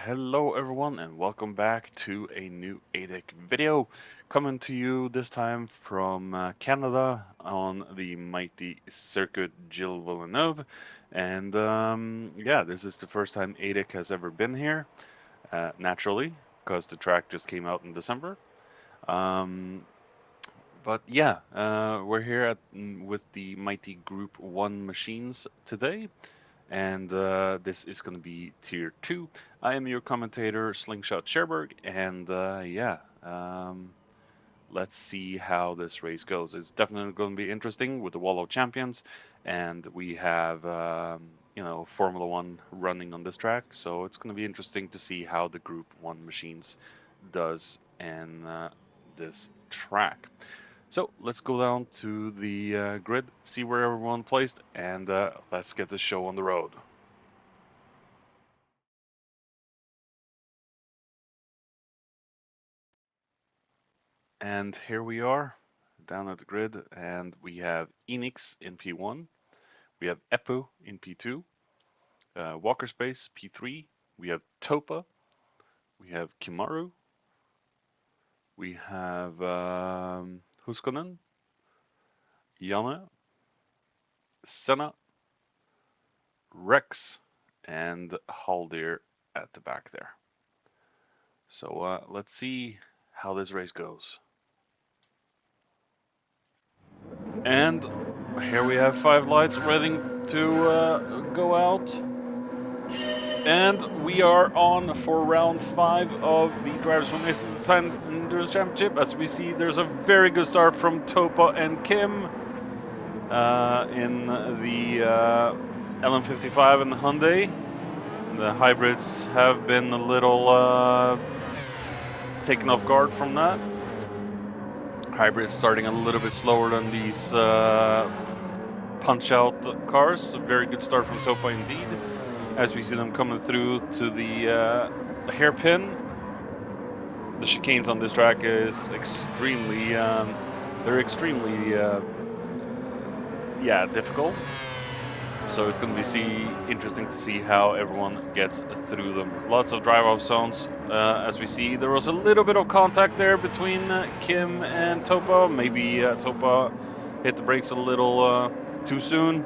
Hello everyone and welcome back to a new ADEC video, coming to you this time from Canada on the mighty Circuit Gilles Villeneuve. And yeah, this is the first time ADEC has ever been here, naturally, because the track just came out in December. Um, but yeah, we're here with the mighty Group 1 machines today, and this is going to be Tier 2. I am your commentator, Slingshot Sherberg, and yeah, let's see how this race goes. It's definitely going to be interesting with the Wall of Champions, and we have, Formula One running on this track, so it's going to be interesting to see how the Group 1 machines does in this track. So let's go down to the grid, see where everyone placed, and let's get the show on the road. And here we are down at the grid, and we have Enix in P1, we have Epu in P2, Walker Space P3, we have Topa, we have Kimaru, we have Huskonen, Janne, Senna, Rex, and Haldir at the back there. So let's see how this race goes. And here we have 5 lights ready to go out. And we are on for round 5 of the Drivers for Mason Design Endurance Championship. As we see, there's a very good start from Topa and Kim in the LM55 and Hyundai. The hybrids have been a little taken off guard from that. Hybrids starting a little bit slower than these punch-out cars. A very good start from Topa indeed, as we see them coming through to the hairpin. The chicanes on this track is extremely, they're extremely, difficult. So it's going to be interesting to see how everyone gets through them. Lots of drive-off zones, as we see. There was a little bit of contact there between Kim and Topa. Maybe Topa hit the brakes a little too soon.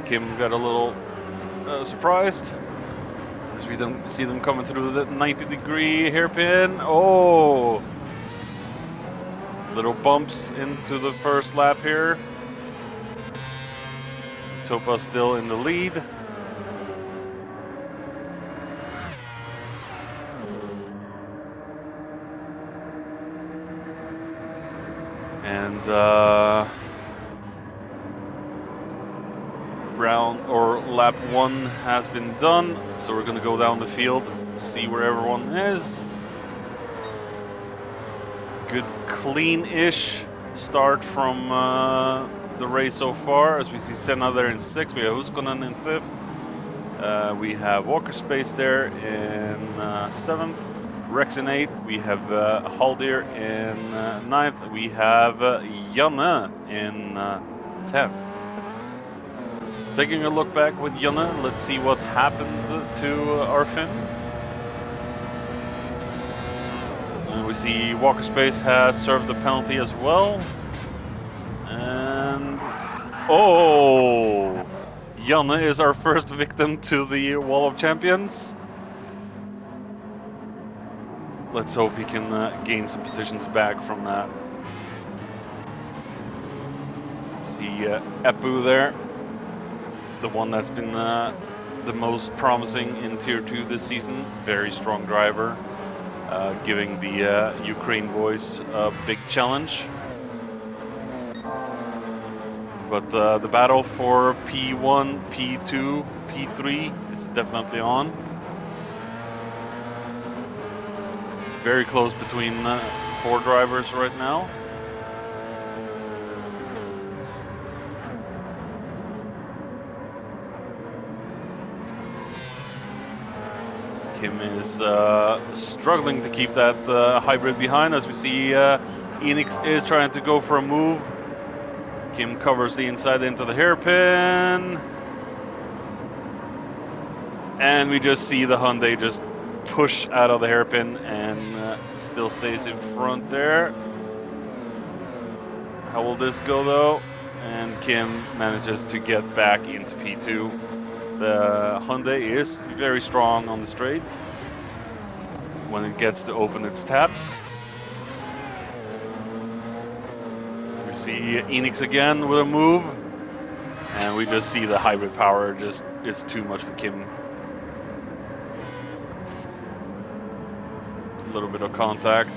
Kim got a little surprised. As we see them coming through the 90-degree hairpin. Oh! Little bumps into the first lap here. Topa still in the lead. And lap 1 has been done, so we're gonna go down the field, see where everyone is. Good clean-ish start from the race so far, as we see Senna there in 6th, we have Huskonen in 5th, we have Walker Space there in 7th, Rex in 8th, we have Haldir in 9th, we have Janne in 10th. Taking a look back with Janne, let's see what happened to our Finn. And we see Walker Space has served the penalty as well. And oh, Janne is our first victim to the Wall of Champions. Let's hope he can gain some positions back from that. See Epu there, the one that's been the most promising in Tier 2 this season. Very strong driver, giving the Ukraine boys a big challenge. But the battle for P1, P2, P3 is definitely on. Very close between 4 drivers right now. Kim is struggling to keep that hybrid behind, as we see Enix is trying to go for a move. Kim covers the inside into the hairpin. And we just see the Hyundai just push out of the hairpin and still stays in front there. How will this go though? And Kim manages to get back into P2. The Hyundai is very strong on the straight. When it gets to open its taps. We see Enix again with a move. And we just see the hybrid power just is too much for Kim. A little bit of contact.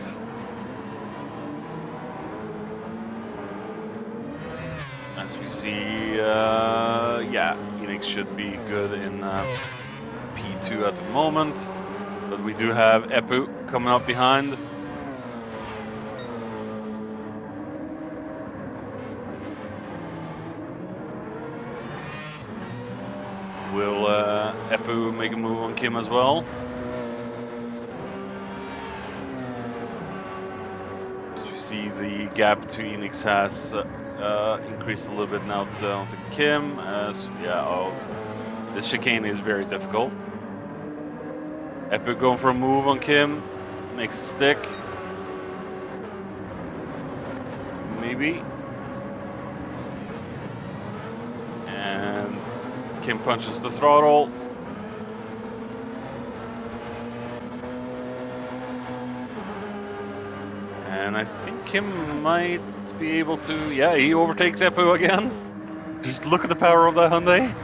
As we see, yeah, Enix should be good in P2 at the moment. But we do have Epu coming up behind. Will Epu make a move on Kim as well? As we see, the gap to Enix has increased a little bit now to Kim. As this chicane is very difficult. Epu going for a move on Kim, makes a stick. Maybe. And Kim punches the throttle. And I think Kim might be able to, yeah, he overtakes Epu again. Just look at the power of that Hyundai.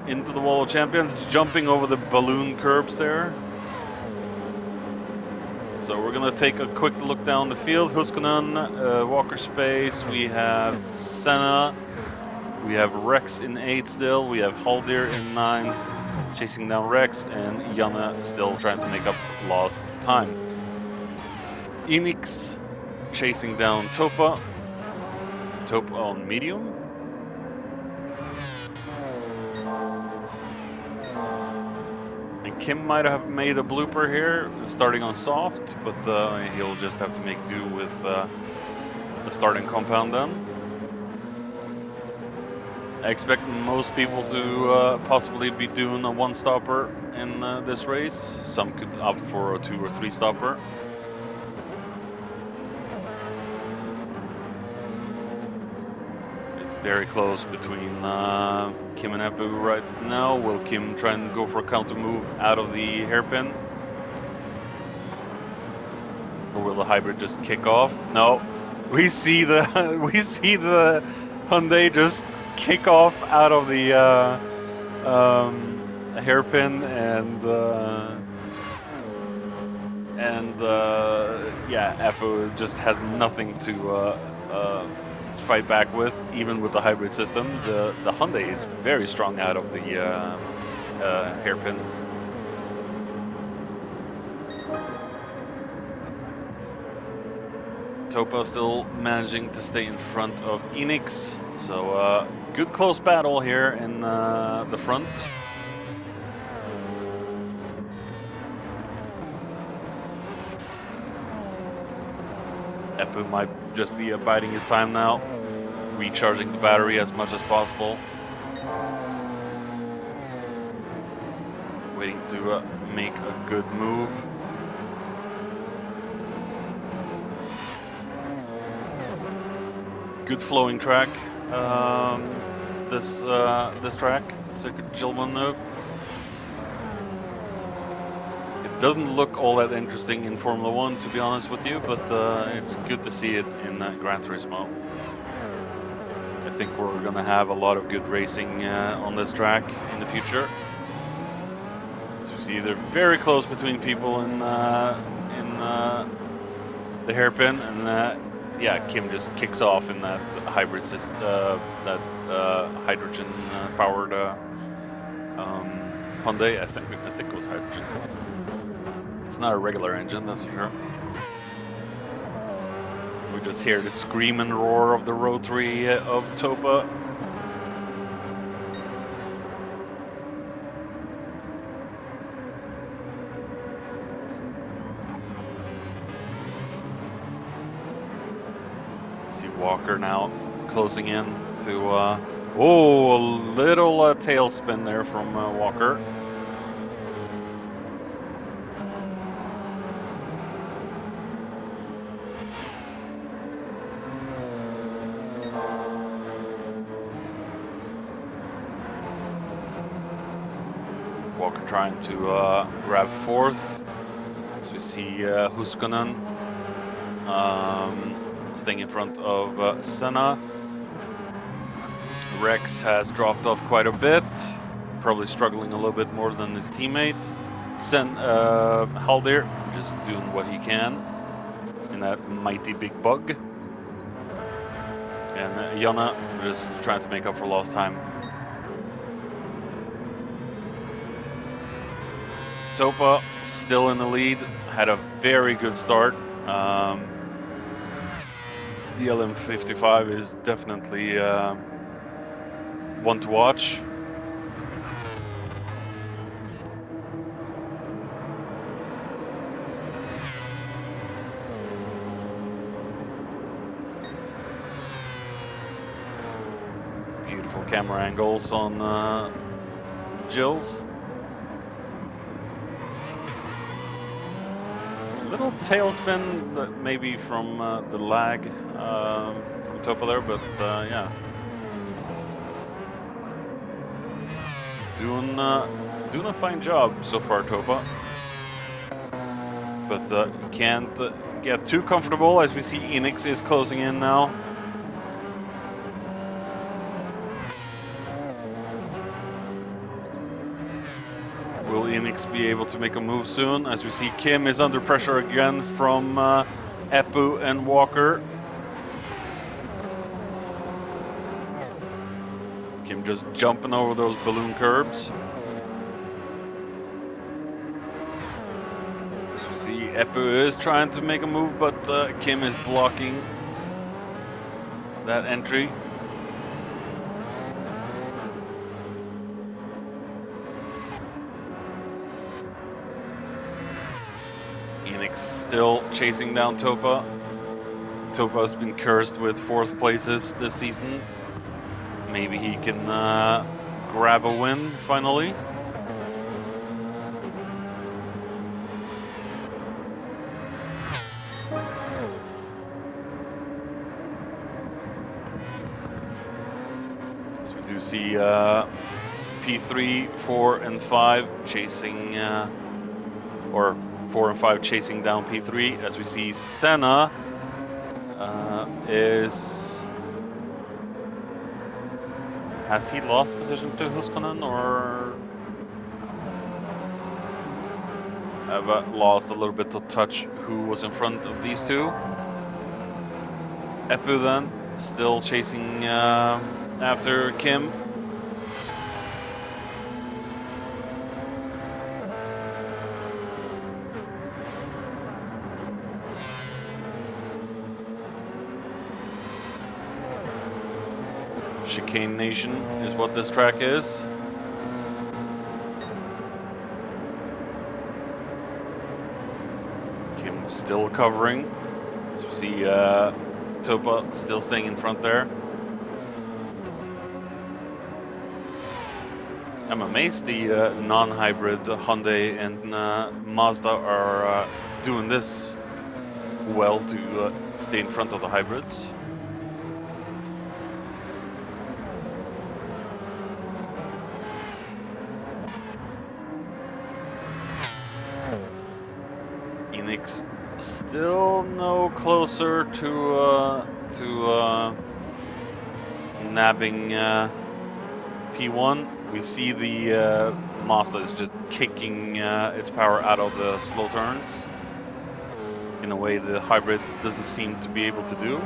Into the wall of champions, jumping over the balloon curbs there. So we're gonna take a quick look down the field. Huskonen, Walker Space, we have Senna, we have Rex in 8th still, we have Haldir in 9th, chasing down Rex, and Janne still trying to make up lost time. Enix chasing down Topa. Topa on medium. And Kim might have made a blooper here, starting on soft, but he'll just have to make do with the starting compound then. I expect most people to possibly be doing a one-stopper in this race. Some could opt for a 2 or 3 stopper. It's very close between Kim and Epu right now. Will Kim try and go for a counter move out of the hairpin? Or will the hybrid just kick off? No. We see the Hyundai just kick off out of the hairpin and yeah, Epu just has nothing to fight back with, even with the hybrid system. The Hyundai is very strong out of the hairpin. Topa still managing to stay in front of Enix, so good close battle here in the front. Epu might just be biding his time now, recharging the battery as much as possible. Waiting to make a good move. Good flowing track. This track, Circuit Gilman. It doesn't look all that interesting in Formula 1, to be honest with you, but it's good to see it in Gran Turismo. I think we're gonna have a lot of good racing on this track in the future. So you see they're very close between people in the hairpin, and yeah, Kim just kicks off in that hybrid system, that hydrogen powered Hyundai. I think it was hydrogen. It's not a regular engine, that's for sure. We just hear the scream and roar of the rotary of Topa. See Walker now closing in to Oh, a little tail spin there from Walker. Walker trying to grab fourth. So we see Huskonen staying in front of Senna. Rex has dropped off quite a bit, probably struggling a little bit more than his teammate. Haldir just doing what he can in that mighty big bug. And Jonna just trying to make up for lost time. Topa still in the lead, had a very good start. The LM55 is definitely one to watch. Beautiful camera angles on Jills. Little tailspin, maybe from the lag from Topa there, but yeah. Doing a fine job so far, Topa. But can't get too comfortable as we see Enix is closing in now. Will Enix be able to make a move soon? As we see Kim is under pressure again from Epu and Walker. Kim just jumping over those balloon curbs. As we see Epu is trying to make a move, but Kim is blocking that entry. Enix still chasing down Topa. Topa's been cursed with 4th places this season. Maybe he can grab a win finally. So we do see P3, 4 and 5 chasing, or 4 and 5 chasing down P3, as we see Senna has he lost position to Huskonen, or have lost a little bit of touch who was in front of these two? Epu then, still chasing after Kim. Chicane Nation is what this track is. Kim still covering. So we see Topa still staying in front there. I'm amazed the non-hybrid Hyundai and Mazda are doing this well to stay in front of the hybrids. Enix still no closer to nabbing P1. We see the Mazda is just kicking its power out of the slow turns in a way the hybrid doesn't seem to be able to do.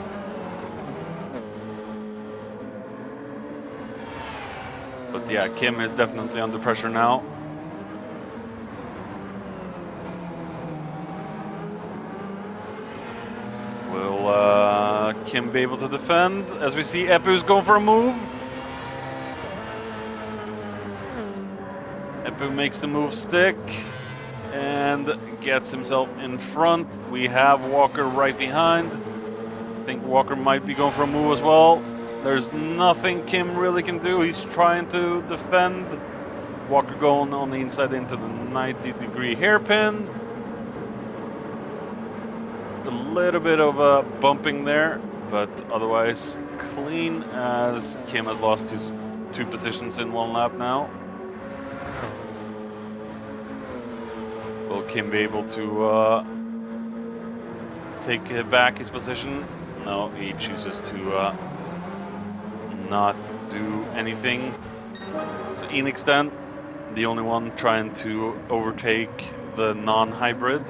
But yeah, Kim is definitely under pressure now. Will Kim be able to defend? As we see Epu's going for a move. Epu makes the move stick and gets himself in front. We have Walker right behind. I think Walker might be going for a move as well. There's nothing Kim really can do. He's trying to defend. Walker going on the inside into the 90-degree hairpin. A little bit of a bumping there, but otherwise clean, as Kim has lost his 2 positions in 1 lap now. Will Kim be able to take back his position? No, he chooses to not do anything. So Enix then, the only one trying to overtake the non-hybrid.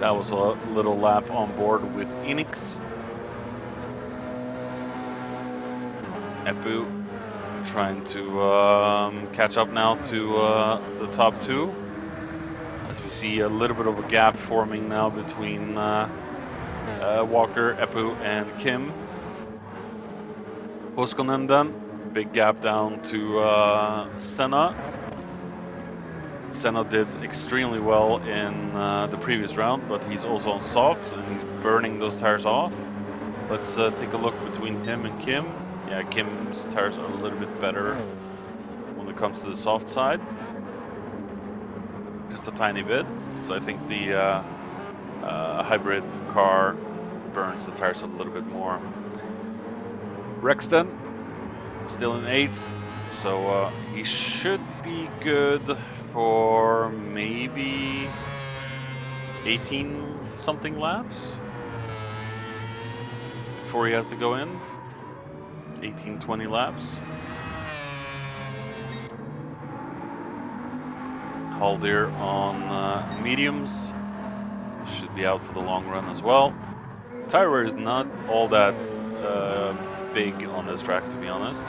That was a little lap on board with Enix. Epu trying to catch up now to the top 2. As we see a little bit of a gap forming now between Walker, Epu, and Kim. Hoskonen then, big gap down to Senna. Senna did extremely well in the previous round, but he's also on softs and he's burning those tires off. Let's take a look between him and Kim. Yeah, Kim's tires are a little bit better when it comes to the soft side. Just a tiny bit. So I think the hybrid car burns the tires a little bit more. Rexton, still in 8th, so he should be good for maybe 18 something laps before he has to go in. 18-20 laps. Haldir on mediums, should be out for the long run as well. Tire wear is not all that big on this track, to be honest.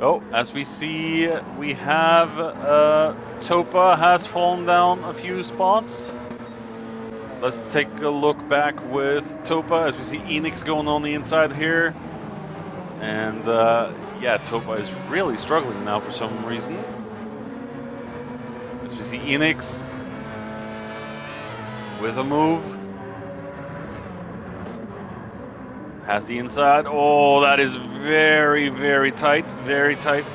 Oh, as we see, we have Topa has fallen down a few spots. Let's take a look back with Topa as we see Enix going on the inside here. And yeah, Topa is really struggling now for some reason. As we see Enix with a move. Has the inside. Oh, that is very, very tight. Very tight.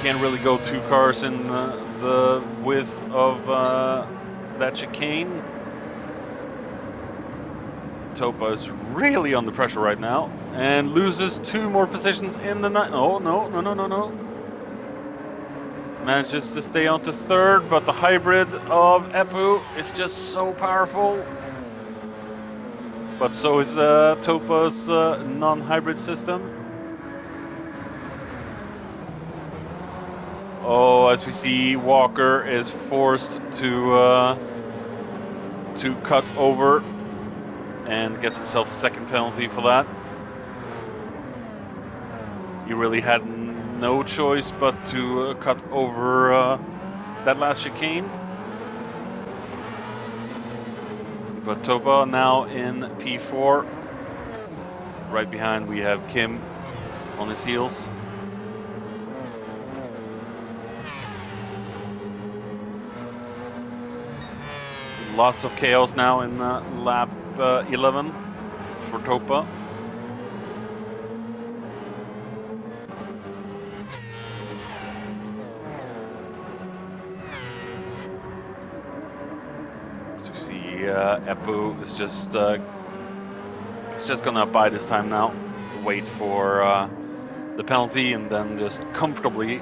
Can't really go 2 cars in the width of that chicane. Topa is really under pressure right now and loses 2 more positions in the night. Oh, no. Manages to stay on to 3rd, but the hybrid of Epu is just so powerful. But so is Topa's non-hybrid system. Oh, as we see, Walker is forced to cut over and gets himself a 2nd penalty for that. He really had no choice but to cut over that last chicane. But Topa now in P4. Right behind we have Kim on his heels. Lots of chaos now in lap 11 for Topa. So we see Epu is just it's just gonna buy this time now. wait for the penalty and then just comfortably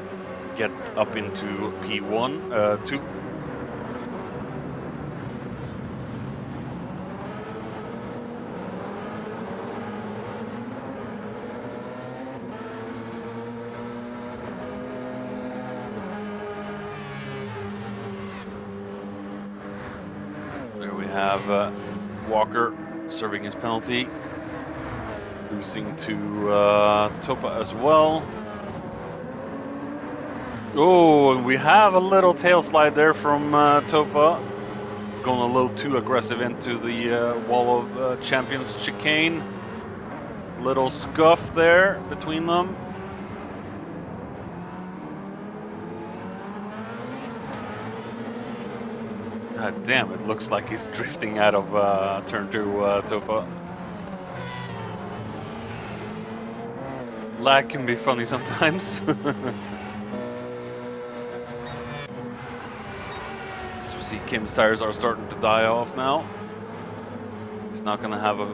get up into P1, 2. There we have Walker serving his penalty, losing to Topa as well. Oh, and we have a little tail slide there from Topa, going a little too aggressive into the Wall of Champions chicane. Little scuff there between them. God damn, it looks like he's drifting out of turn 2, Topa. Lag can be funny sometimes. As we see, Kim's tires are starting to die off now. He's not going to have a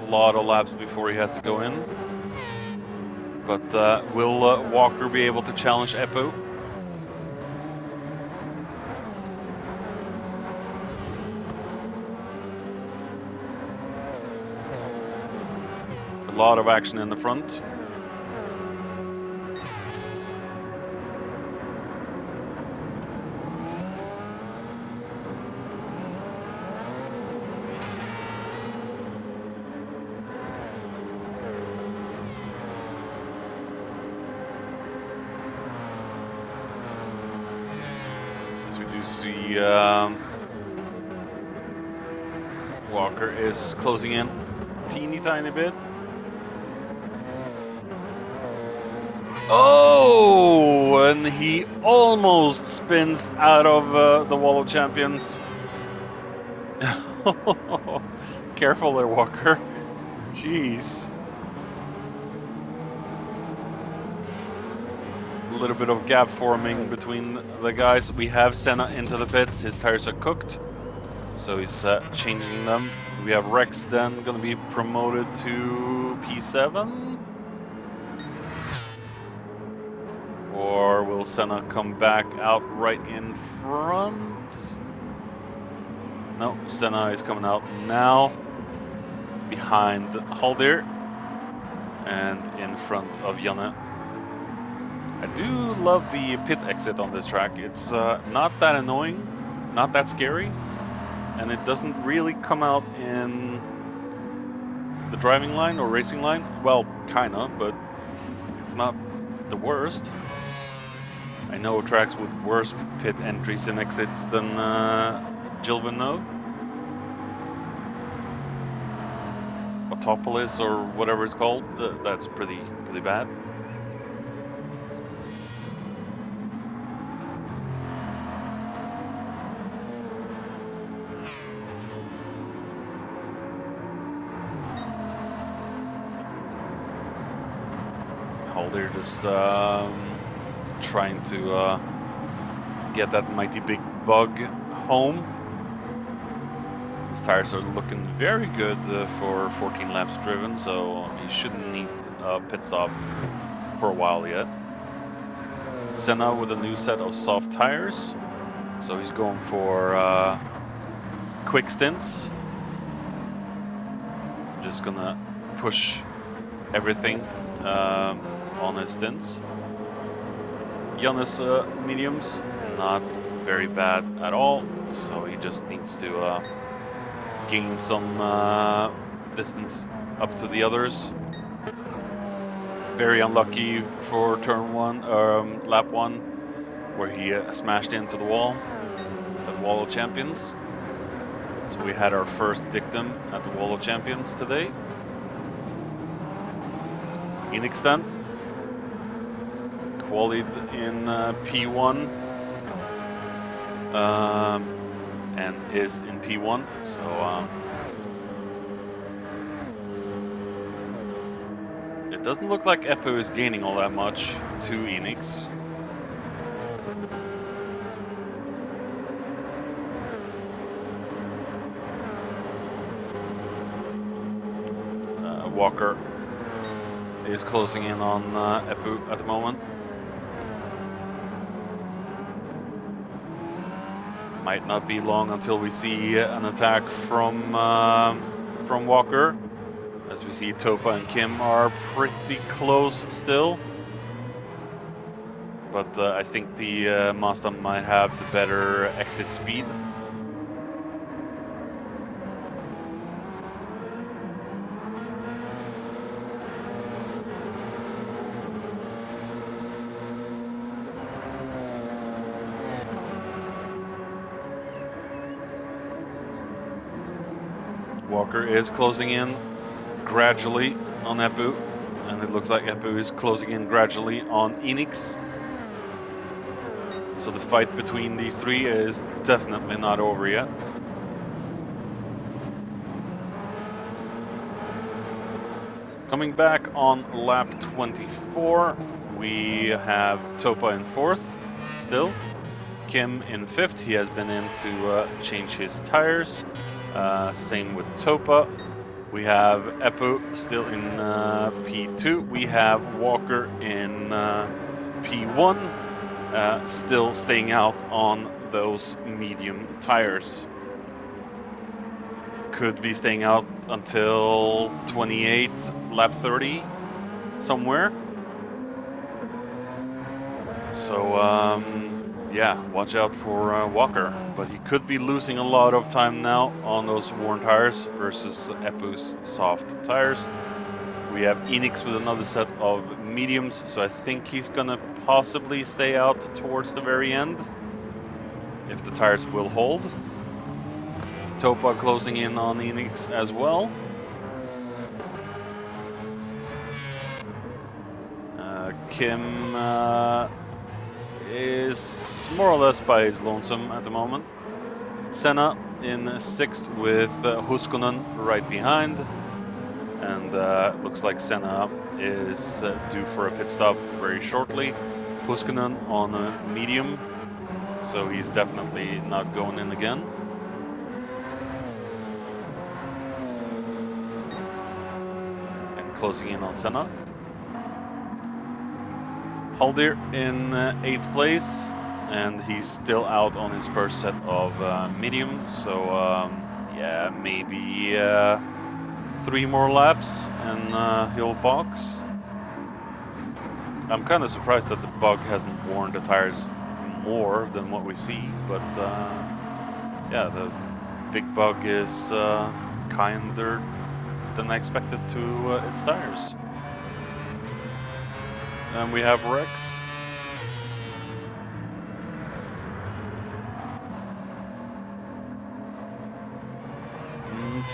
lot of laps before he has to go in. But will Walker be able to challenge Eppo? A lot of action in the front. As we do see Walker is closing in a teeny tiny bit. Oh, and he almost spins out of the Wall of Champions. Careful there, Walker. Jeez. A little bit of gap forming between the guys. We have Senna into the pits. His tires are cooked, so he's changing them. We have Rex then going to be promoted to P7. Or will Senna come back out right in front? No, Senna is coming out now, behind Haldir and in front of Janne. I do love the pit exit on this track. It's not that annoying, not that scary, and it doesn't really come out in the driving line or racing line. Well, kinda, but it's not the worst. I know tracks with worse pit entries and exits than Gilles Villeneuve. Autopolis or whatever it's called, that's pretty bad. Haldir just trying to get that mighty big bug home. His tires are looking very good for 14 laps driven, so he shouldn't need a pit stop for a while yet. Senna with a new set of soft tires, so he's going for quick stints. Just gonna push everything on his stints. Janne's mediums, not very bad at all, so he just needs to gain some distance up to the others. Very unlucky for turn 1, lap 1, where he smashed into the wall at the Wall of Champions. So we had our first victim at the Wall of Champions today. ADEC then qualied in P1 and is in P1, so it doesn't look like Eppo is gaining all that much to ADEC. Walker is closing in on Epu at the moment. Might not be long until we see an attack from Walker. As we see, Topa and Kim are pretty close still. But I think the Mazda might have the better exit speed. Walker is closing in gradually on Epu, and it looks like Epu is closing in gradually on Enix. So the fight between these three is definitely not over yet. Coming back on lap 24, we have Topa in 4th still. Kim in 5th, he has been in to change his tires. Same with Topa. We have Epu still in P2. We have Walker in P1, still staying out on those medium tires. Could be staying out until 28, lap 30, somewhere. So, yeah, watch out for Walker, but he could be losing a lot of time now on those worn tires versus Epu's soft tires. We have Enix with another set of mediums, so I think he's gonna possibly stay out towards the very end, if the tires will hold. Topa closing in on Enix as well. Kim is more or less by his lonesome at the moment. Senna in 6th with Huskonen right behind. And looks like Senna is due for a pit stop very shortly. Huskonen on a medium, so he's definitely not going in again. And closing in on Senna. Haldir in 8th place, and he's still out on his first set of medium, so yeah, maybe 3 more laps and he'll box. I'm kind of surprised that the bug hasn't worn the tires more than what we see, but yeah, the big bug is kinder than I expected to its tires. And we have Rex.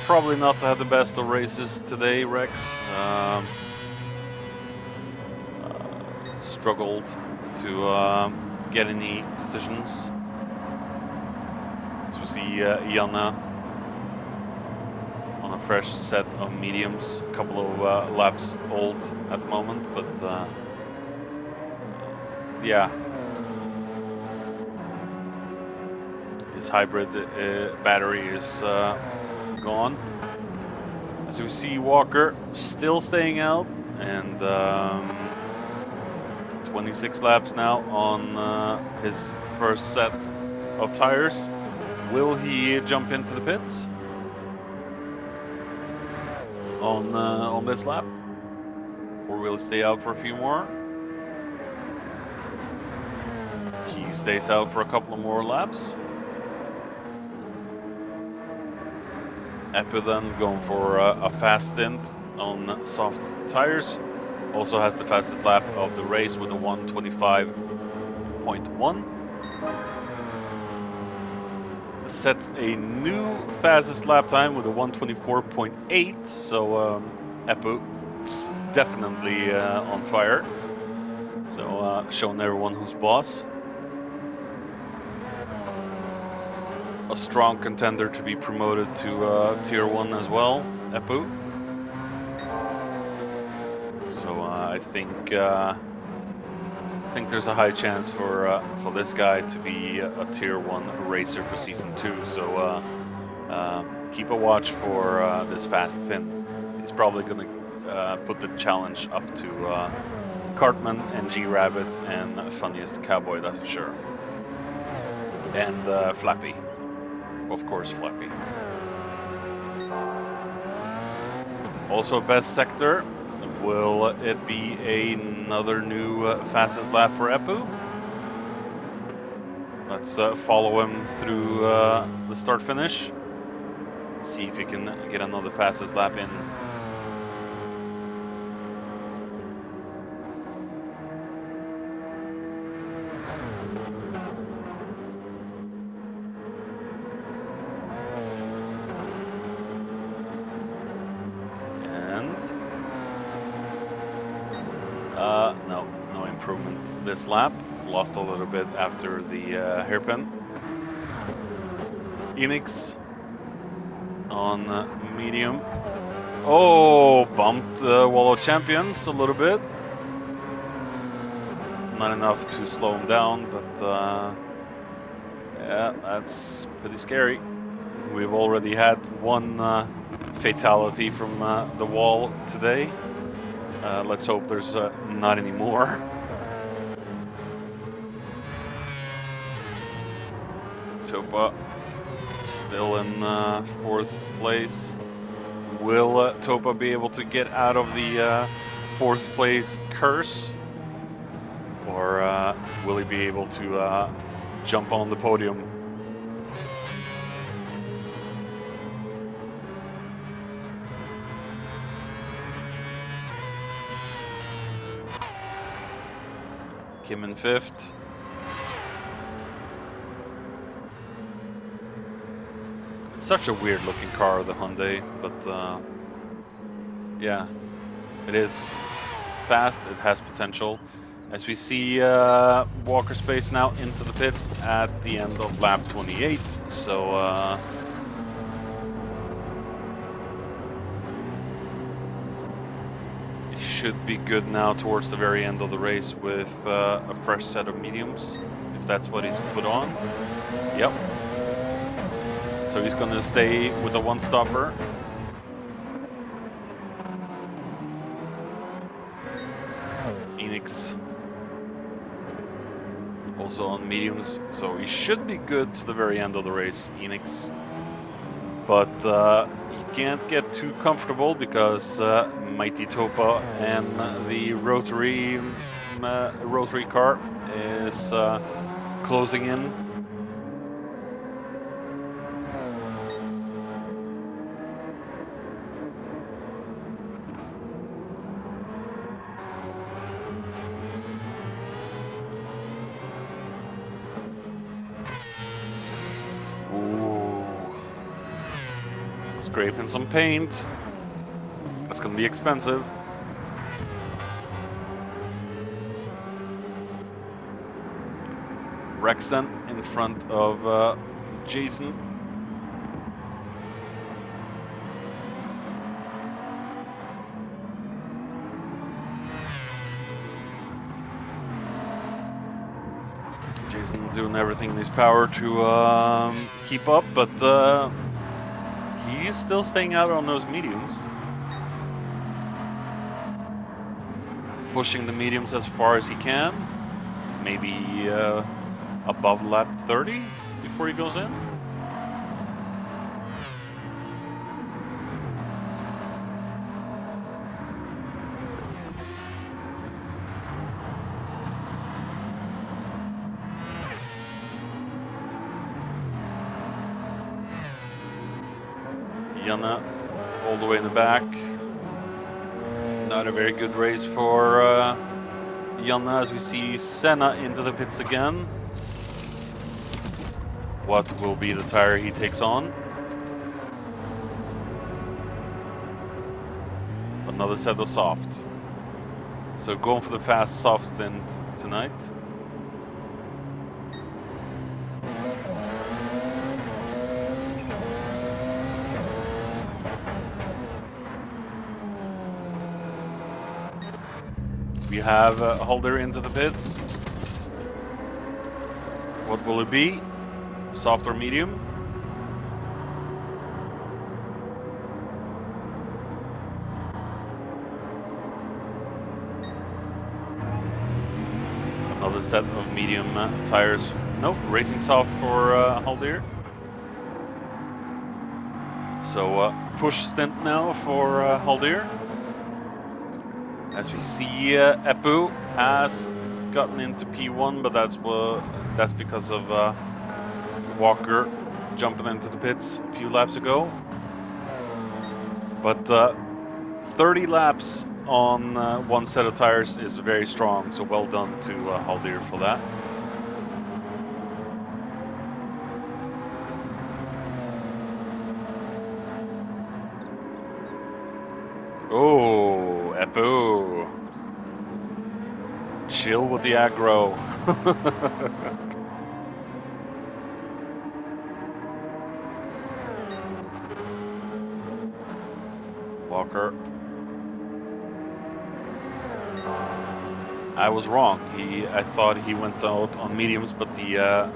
Probably not had the best of races today, Rex. Struggled to get any positions. So we see Janne on a fresh set of mediums, a couple of laps old at the moment, but yeah. His hybrid battery is gone. As we see Walker still staying out, and 26 laps now on his first set of tires. Will he jump into the pits on this lap, or will he stay out for a few more? He stays out for a couple of more laps. Epu then going for a fast stint on soft tires. Also has the fastest lap of the race with a 1:25.1. Sets a new fastest lap time with a 1:24.8. So Epu is definitely on fire. So showing everyone who's boss. A strong contender to be promoted to Tier 1 as well, Epu. So I think there's a high chance for this guy to be a Tier 1 racer for Season 2. So keep a watch for this fast Finn. He's probably going to put the challenge up to Cartman and G-Rabbit and Funniest Cowboy, that's for sure. And Flappy. Of course, Flappy. Also, best sector. Will it be another new fastest lap for Eppu? Let's follow him through the start-finish. See if he can get another fastest lap in. No improvement this lap. Lost a little bit after the hairpin. Enix on medium. Oh, bumped the wall of champions a little bit. Not enough to slow him down, but yeah, that's pretty scary. We've already had one fatality from the wall today. Let's hope there's not any more. Topa still in 4th place. Will Topa be able to get out of the 4th place curse? Or will he be able to jump on the podium? Kim in 5th. It's such a weird looking car, the Hyundai, but yeah, it is fast, it has potential. As we see Walker Space now into the pits at the end of lap 28, so it should be good now towards the very end of the race with a fresh set of mediums, if that's what he's put on. Yep. So he's gonna stay with a one-stopper. Enix also on mediums, so he should be good to the very end of the race, Enix. But he can't get too comfortable because Mighty Topa and the rotary car is closing in. Scraping some paint. That's gonna be expensive. Rexton in front of Jason. Jason doing everything in his power to keep up, but he's still staying out on those mediums. Pushing the mediums as far as he can. Maybe above lap 30 before he goes in. Janne all the way in the back. Not a very good race for Janne as we see Senna into the pits again. What will be the tire he takes on? Another set of soft. So going for the fast soft stint tonight. We have Holder into the pits. What will it be? Soft or medium? other set of medium tires. Nope, racing soft for Haldir. So push stint now for Haldir. As we see, Epu has gotten into P1, but that's because of Walker jumping into the pits a few laps ago. But 30 laps on one set of tires is very strong, so well done to Haldir for that. Oh, Epu. Chill with the aggro. Walker. I was wrong. I thought he went out on mediums, but the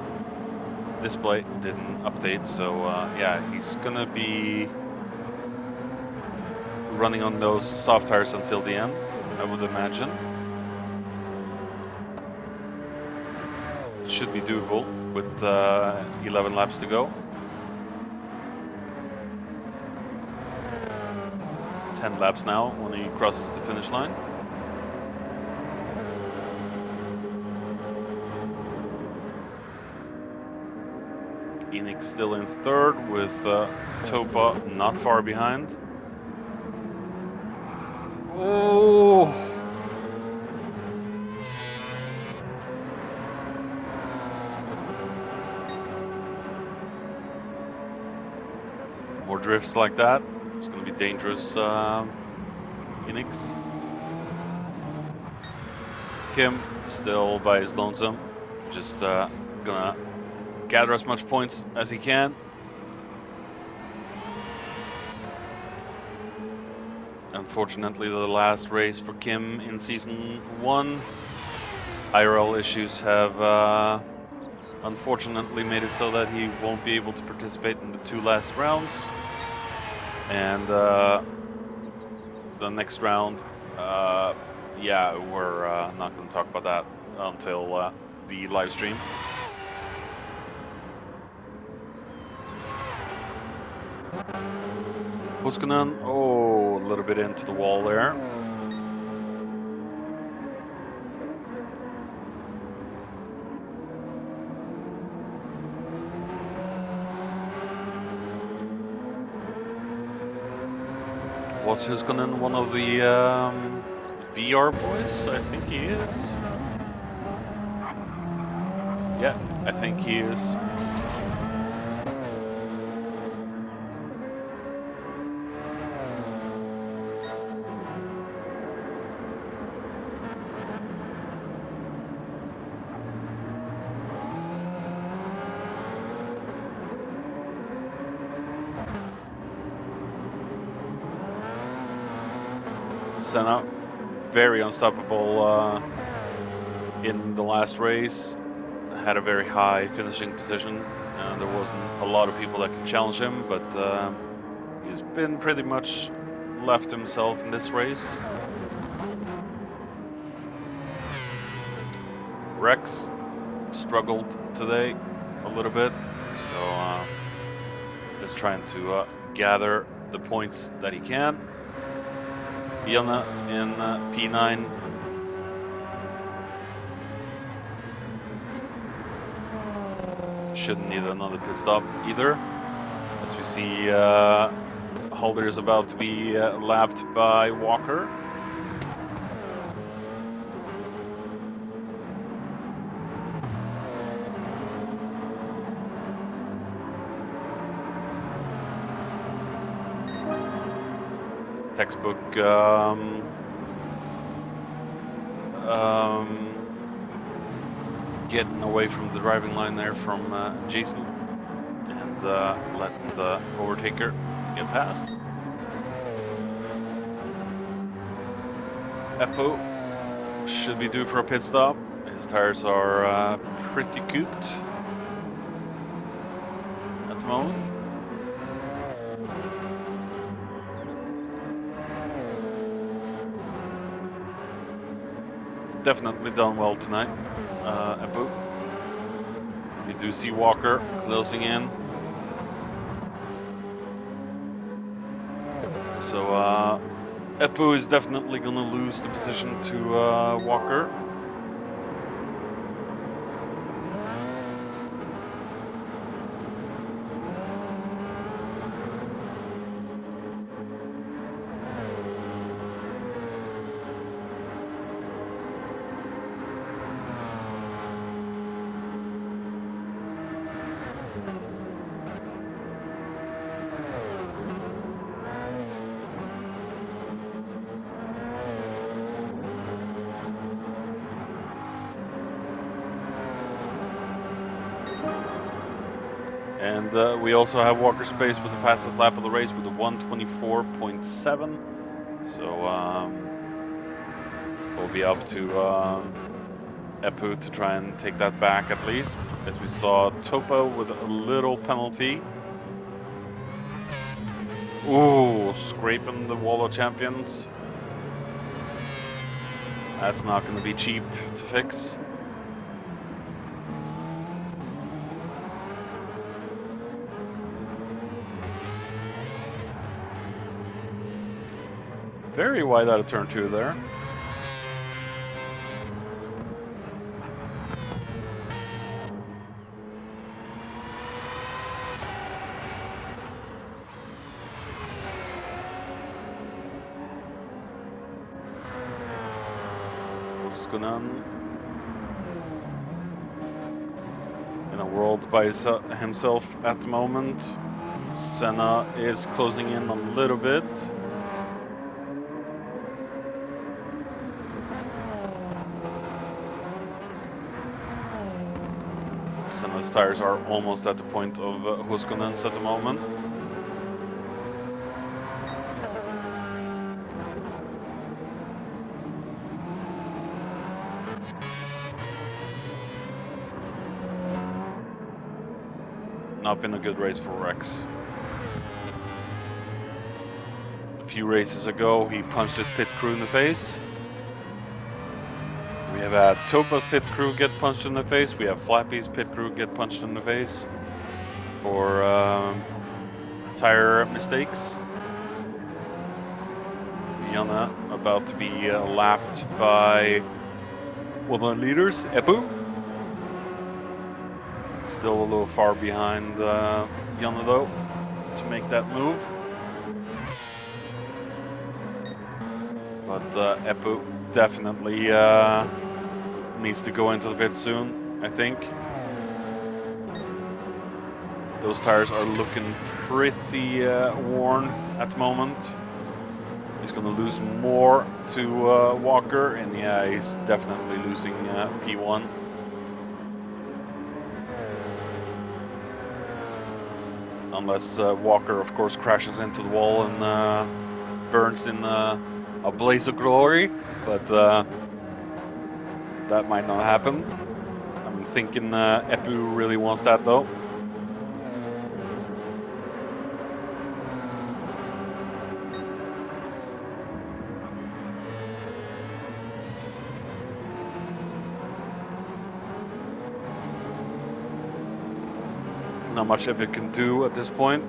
display didn't update. So yeah, he's gonna be running on those soft tires until the end, I would imagine. Should be doable with 11 laps to go. 10 laps now when he crosses the finish line. ADEC still in third with Topa not far behind. Oh! More drifts like that. It's going to be dangerous, ADEC. Kim still by his lonesome. Just gonna gather as much points as he can. Unfortunately, the last race for Kim in season 1. IRL issues have unfortunately made it so that he won't be able to participate in the 2 last rounds. And the next round, yeah, we're not going to talk about that until the live stream. Huskonen, oh, a little bit into the wall there. Was Huskonen one of the VR boys? I think he is. Yeah, I think he is. Senna, very unstoppable in the last race. Had a very high finishing position, and there wasn't a lot of people that could challenge him, but he's been pretty much left himself in this race. Rex struggled today a little bit, so just trying to gather the points that he can. Jana in P9. Shouldn't need another pit stop either. As we see, Haldir is about to be lapped by Walker. Textbook getting away from the driving line there from Jason and letting the overtaker get past. Epo should be due for a pit stop. His tires are pretty cooped at the moment. definitely done well tonight, Epu. You do see Walker closing in. So Epu is definitely going to lose the position to Walker. And we also have Walker's pace with the fastest lap of the race with a 1:24.7. So we'll be up to Epu to try and take that back at least. As we saw Topo with a little penalty. Ooh, scraping the wall of champions. That's not going to be cheap to fix. Very wide out of turn 2 there. Skonan in a world by himself at the moment. Senna is closing in a little bit. Senna's tires are almost at the point of Huskonen's at the moment. Not been a good race for Rex. A few races ago, he punched his pit crew in the face. We have had Topa's pit crew get punched in the face. We have Flappy's pit crew get punched in the face for tire mistakes. Yana about to be lapped by one of the leaders, Epu. Still a little far behind Yana though to make that move. But Epu definitely needs to go into the pit soon, I think. Those tires are looking pretty worn at the moment. He's going to lose more to Walker, and yeah, he's definitely losing P1. Unless Walker, of course, crashes into the wall and burns in a blaze of glory, but that might not happen. I'm thinking Epu really wants that though. Not much Epic can do at this point.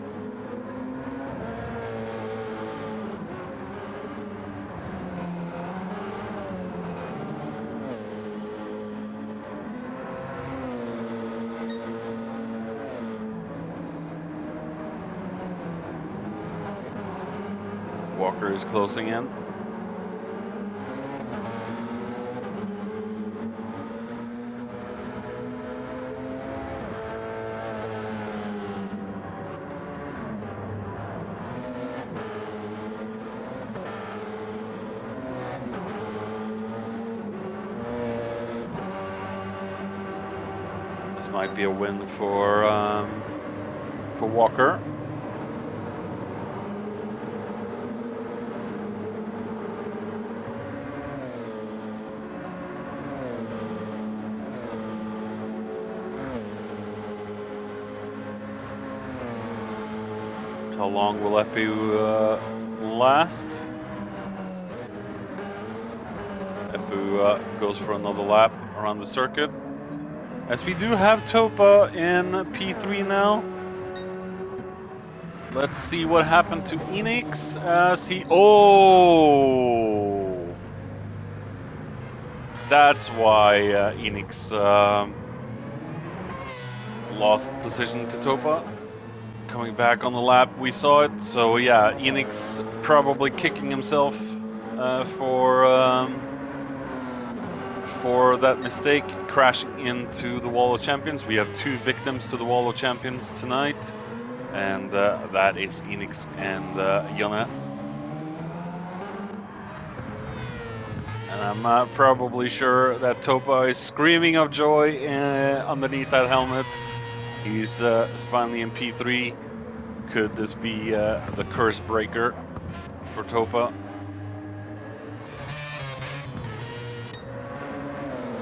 Walker is closing in. This might be a win for Walker. How long will Epu last? Epu goes for another lap around the circuit. As we do have Topa in P3 now. Let's see what happened to Enix as he... Oh! That's why Enix lost position to Topa. Coming back on the lap, we saw it. So yeah, Enix probably kicking himself for that mistake, crashing into the Wall of Champions. We have 2 victims to the Wall of Champions tonight, and that is Enix and Jonna. And I'm probably sure that Topa is screaming of joy underneath that helmet. He's finally in P3. Could this be the curse breaker for Topa?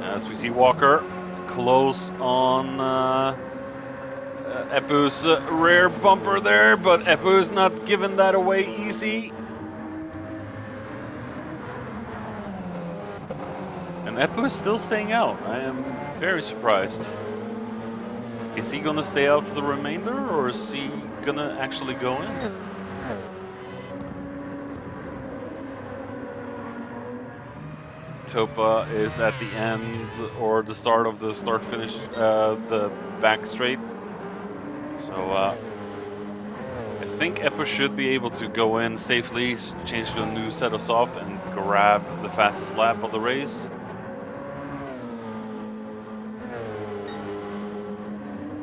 As we see Walker close on Epu's rear bumper there, but Epu's not giving that away easy. And Epu is still staying out. I am very surprised. Is he gonna stay out for the remainder, or is he gonna actually go in? Topa is at the end or the start of the start-finish, the back straight. So I think Epu should be able to go in safely, change to a new set of soft, and grab the fastest lap of the race.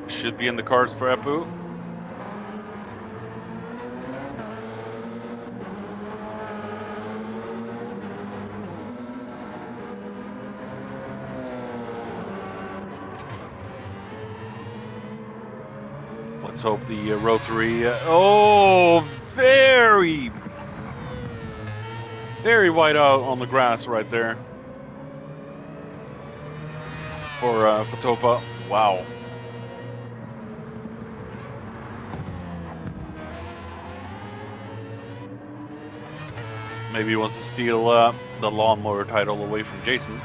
Should be in the cards for Epu. Let's hope the rotary... oh, very wide out on the grass right there for Topa. Wow. Maybe he wants to steal the lawnmower title away from Jason.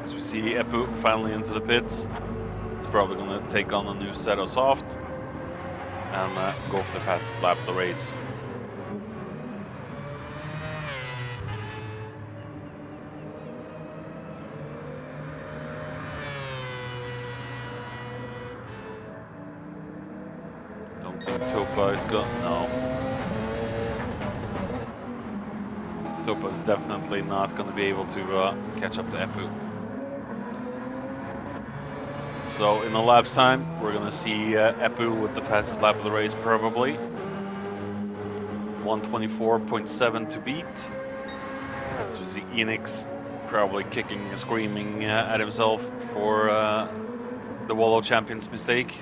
As we see Epu finally into the pits, it's probably going to take on a new set of soft and go for the fastest lap of the race. Don't think Topa is good. No. Topa is definitely not going to be able to catch up to Epu. So in the lap's time, we're going to see Epu with the fastest lap of the race, probably. 124.7 to beat. So we see Enix probably kicking and screaming at himself for the Wall of Champions mistake.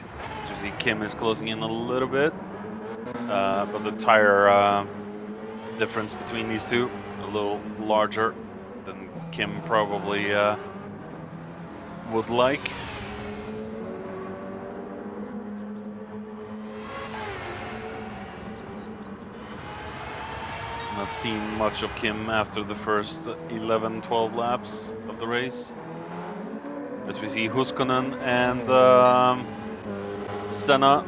So we see Kim is closing in a little bit. But the tire difference between these two, a little larger than Kim probably would like. Not seen much of Kim after the first 11-12 laps of the race. As we see Huskonen and Senna.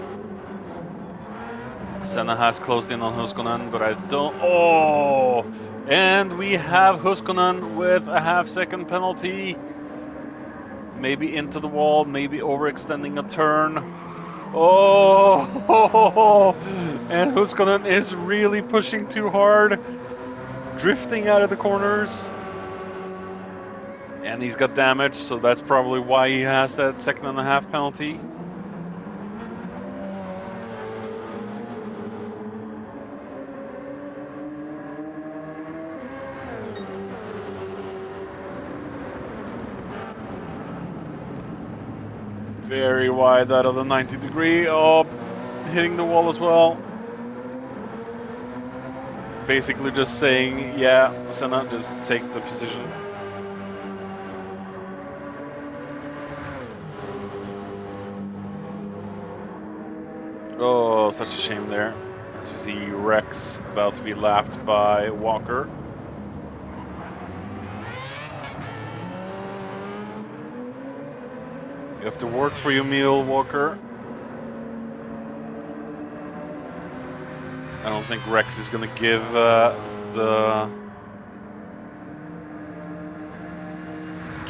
Senna has closed in on Huskonen, but I don't... oh! And we have Huskonen with a half-second penalty. Maybe into the wall, maybe overextending a turn. Oh, and Huskonen is really pushing too hard, drifting out of the corners, and he's got damage, so that's probably why he has that 2.5 penalty. Very wide out of the 90-degree. Oh, hitting the wall as well. basically just saying, yeah, Senna, just take the position. Oh, such a shame there. As you see, Rex about to be lapped by Walker. You have to work for your meal, Walker. I don't think Rex is gonna give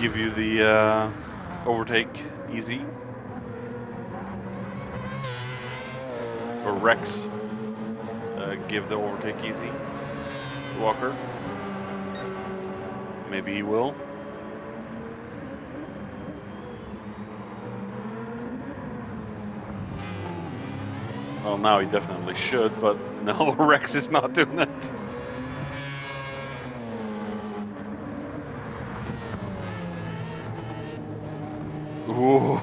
you the overtake easy. Or Rex give the overtake easy to Walker. Maybe he will. Well, now he definitely should, but no, Rex is not doing it. Ooh.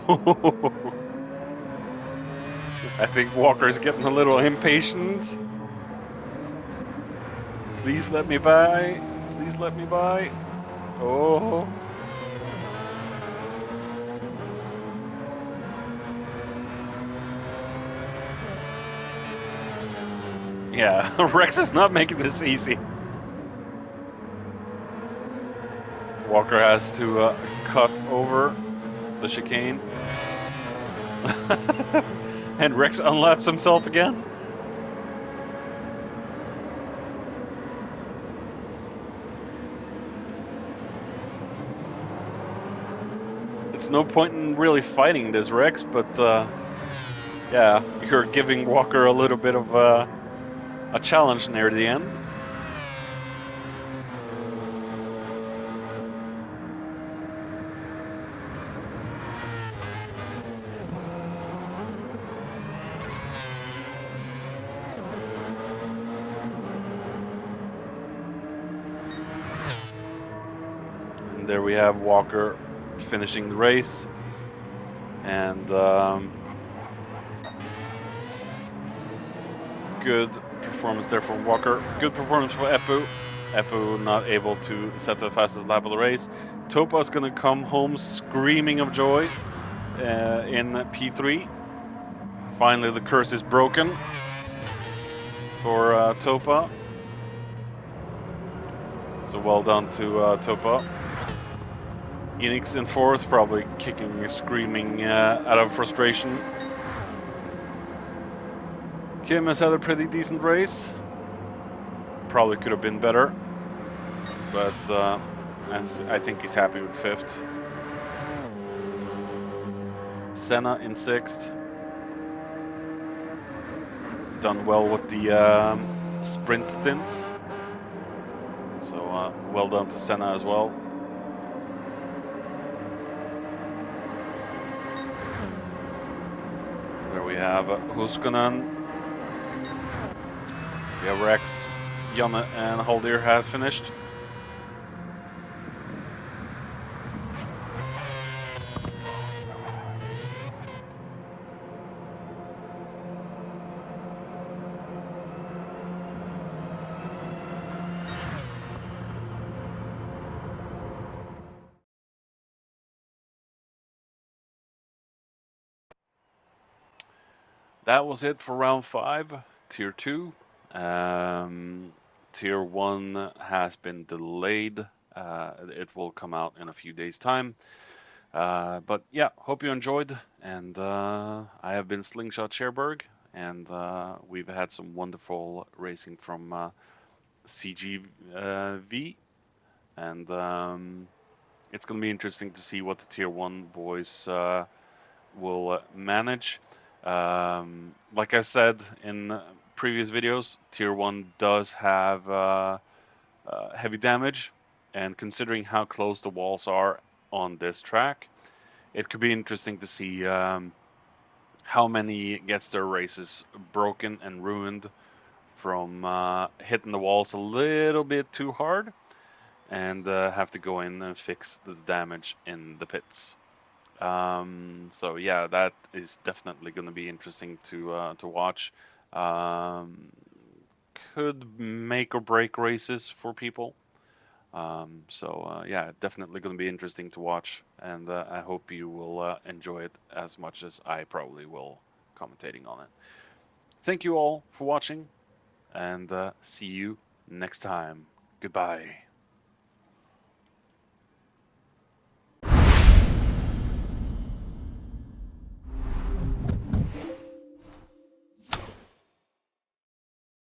I think Walker's getting a little impatient. Please let me by. Please let me by. Oh. Yeah, Rex is not making this easy. Walker has to cut over the chicane. And Rex unlaps himself again. It's no point in really fighting this, Rex, but yeah, you're giving Walker a little bit of a challenge near the end. And there we have Walker finishing the race. And good performance there from Walker. Good performance for Eppu. Eppu not able to set the fastest lap of the race. Topa's gonna come home screaming of joy in P3. Finally, the curse is broken for Topa. So well done to Topa. Enix in fourth, probably kicking, screaming out of frustration. Kim has had a pretty decent race. Probably could have been better, but I think he's happy with fifth. Senna in sixth. Done well with the sprint stints. So well done to Senna as well. There we have Huskonen. We have Rex, Janne and Haldir have finished. That was it for round 5, tier 2. Tier 1 has been delayed. It will come out in a few days' time. But yeah, hope you enjoyed. And I have been Slingshot Cherbourg, and we've had some wonderful racing from CGV. And it's going to be interesting to see what the tier 1 boys will manage. Like I said in previous videos, tier 1 does have heavy damage, and considering how close the walls are on this track, it could be interesting to see how many gets their races broken and ruined from hitting the walls a little bit too hard and have to go in and fix the damage in the pits. So yeah, that is definitely going to be interesting to watch. could make or break races for people. Yeah, definitely going to be interesting to watch, and I hope you will enjoy it as much as I probably will commentating on it. Thank you all for watching, and see you next time. Goodbye.